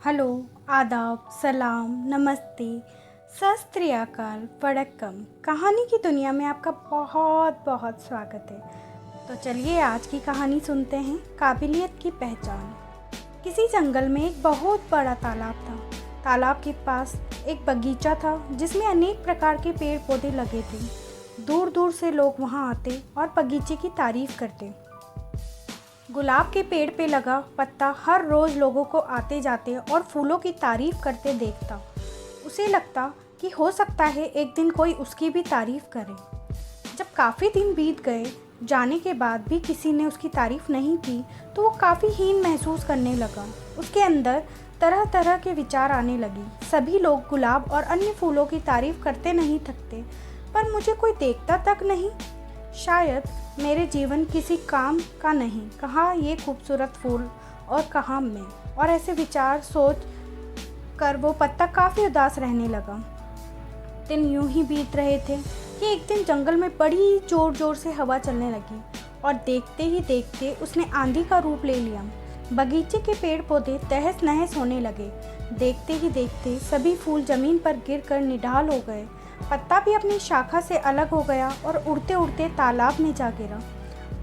Hello, आदाब, सलाम, नमस्ते, सत श्री अकाल, वड़क्कम। कहानी की दुनिया में आपका बहुत बहुत स्वागत है। तो चलिए आज की कहानी सुनते हैं। काबिलियत की पहचान। किसी जंगल में एक बहुत बड़ा तालाब था। तालाब के पास एक बगीचा था जिसमें अनेक प्रकार के पेड़ पौधे लगे थे। दूर दूर से लोग वहाँ आते और बगीचे की तारीफ करते। गुलाब के पेड़ पे लगा पत्ता हर रोज़ लोगों को आते जाते और फूलों की तारीफ करते देखता। उसे लगता कि हो सकता है एक दिन कोई उसकी भी तारीफ करे। जब काफ़ी दिन बीत गए जाने के बाद भी किसी ने उसकी तारीफ नहीं की तो वो काफ़ी हीन महसूस करने लगा। उसके अंदर तरह तरह के विचार आने लगे। सभी लोग गुलाब और अन्य फूलों की तारीफ करते नहीं थकते, पर मुझे कोई देखता तक नहीं। शायद मेरे जीवन किसी काम का नहीं, कहाँ ये खूबसूरत फूल और कहाँ मैं। और ऐसे विचार सोच कर वो पत्ता काफ़ी उदास रहने लगा। दिन यूं ही बीत रहे थे कि एक दिन जंगल में बड़ी जोर जोर से हवा चलने लगी और देखते ही देखते उसने आंधी का रूप ले लिया। बगीचे के पेड़ पौधे तहस नहस होने लगे। देखते ही देखते सभी फूल जमीन पर गिरकर निढाल हो गए। पत्ता भी अपनी शाखा से अलग हो गया और उड़ते उड़ते तालाब में जा गिरा।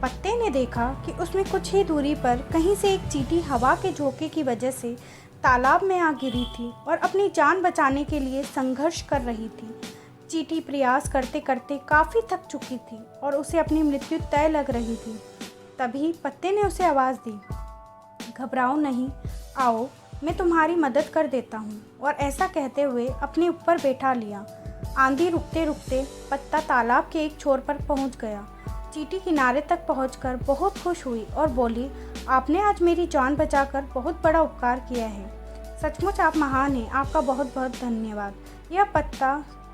पत्ते ने देखा कि उसमें कुछ ही दूरी पर कहीं से एक चींटी हवा के झोंके की वजह से तालाब में आ गिरी थी और अपनी जान बचाने के लिए संघर्ष कर रही थी। चींटी प्रयास करते करते काफ़ी थक चुकी थी और उसे अपनी मृत्यु तय लग रही थी। तभी पत्ते ने उसे आवाज़ दी, घबराओ नहीं, आओ मैं तुम्हारी मदद कर देता हूँ। और ऐसा कहते हुए अपने ऊपर बैठा लिया। आंधी रुकते रुकते पत्ता तालाब के एक छोर पर पहुँच गया। चींटी किनारे तक पहुँचकर बहुत खुश हुई और बोली, आपने आज मेरी जान बचाकर बहुत बड़ा उपकार किया है। सचमुच आप महान हैं, आपका बहुत बहुत धन्यवाद।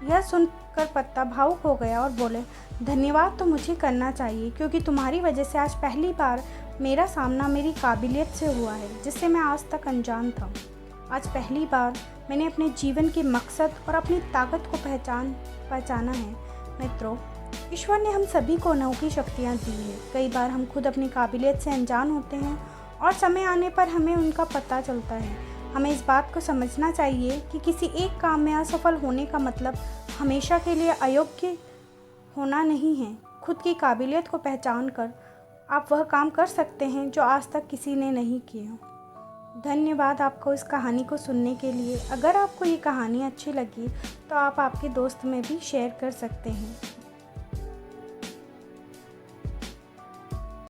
यह सुनकर पत्ता भावुक हो गया और बोले, धन्यवाद तो मुझे करना चाहिए क्योंकि तुम्हारी वजह से आज पहली बार मेरा सामना मेरी काबिलियत से हुआ है जिससे मैं आज तक अनजान था। आज पहली बार मैंने अपने जीवन के मकसद और अपनी ताकत को पहचाना है। मित्रों, ईश्वर ने हम सभी को अनोखी शक्तियाँ दी है। कई बार हम खुद अपनी काबिलियत से अनजान होते हैं और समय आने पर हमें उनका पता चलता है। हमें इस बात को समझना चाहिए कि किसी एक काम में असफल होने का मतलब हमेशा के लिए अयोग्य होना नहीं है। खुद की काबिलियत को पहचान कर आप वह काम कर सकते हैं जो आज तक किसी ने नहीं किया। धन्यवाद आपको इस कहानी को सुनने के लिए। अगर आपको ये कहानी अच्छी लगी तो आप आपके दोस्त में भी शेयर कर सकते हैं।